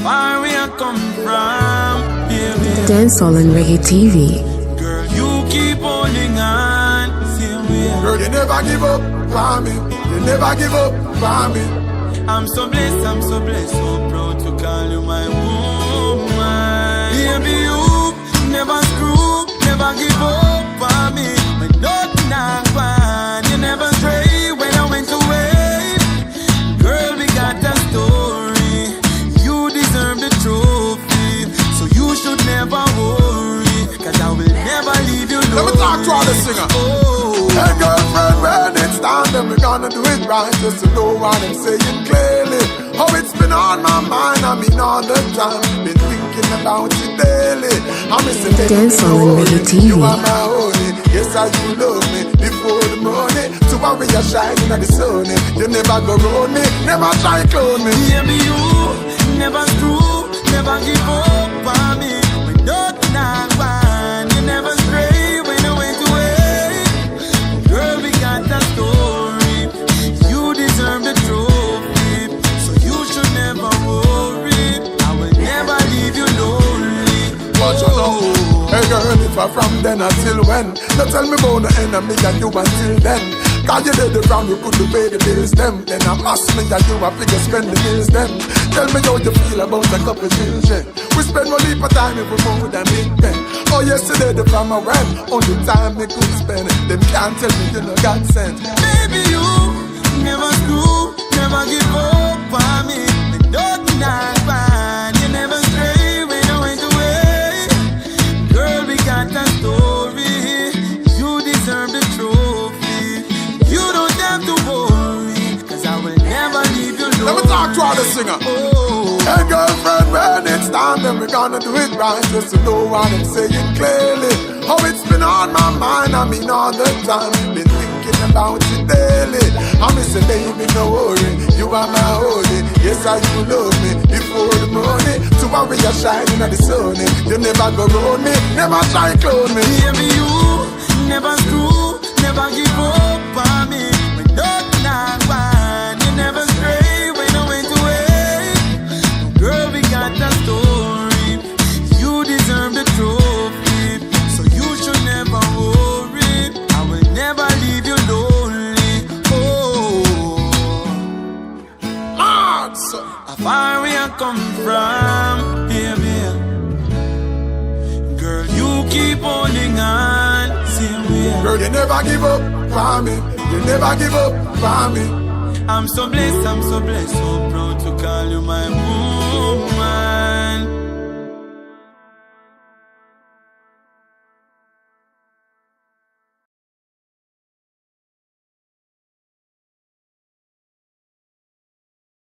far we are come from, yeah. Dancehall and Reggae TV. Girl, you keep holding on, same way. Girl, you never give up for me. You never give up for me. I'm so blessed, so proud to call you my woman. Baby, you never screw, never give up for me. When nothing I find, you never stray when I went away. Girl, we got a story. You deserve the trophy, so you should never worry, cause I will never leave you lonely. Let me talk to all the singer. Oh. Hey girlfriend, when it's time, then we're gonna do it right. Just to know what I'm saying clearly. Oh, it's been on my mind, I mean all the time. Been thinking about it daily. I'm missing Dancehall and Reggae TV. You are my only. Yes, I you love me before the morning. To worry you're shining at the sun. You never go round me, never try clone me. Baby, you never screw, never give up on me. When nothing I find, you never stray when I went away. Girl, we got a story. You deserve the trophy, so you should never worry. I will never leave you lonely. Watch out now. Hey girl, if I'm from then until when? Don't tell me about the enemy and you until then. Cause you did the round, you couldn't pay the bills them. Then I'm asking that you a figure spend the bills them. Tell me how you feel about a couple children. We spend one heap of time if we more than big men. Oh yesterday the farmer went, only time we could spend. Them can't tell me you no got sent. Baby, you never screw, never give up on me. When nothing I find, you never stray when I went away. Girl, we got a story. You deserve the trophy. You don't have to worry, cause I will never leave you lonely. Let me talk to all the singer. Oh. Hey girlfriend, when it's time, then we're gonna do it right. Just to know what I'm saying clearly. Oh, it's been on my mind, I mean all the time. Been thinking about it daily. I'm missing baby, no worry. You are my holy. Yes, I you love me before the morning. To worry you're shining at the sun. You never go round me, never try clone me. Baby, you never screw, never give up on me. When nothing I find, you never stray when I went away. Girl, we got a story. You deserve the trophy, so you should never worry. I will never leave you lonely. Oh, Hard, so. how far we are come from, baby. Girl, you keep holding on, same way. Girl, you never give up for me. You never give up for me. I'm so blessed, so proud to call you my woman.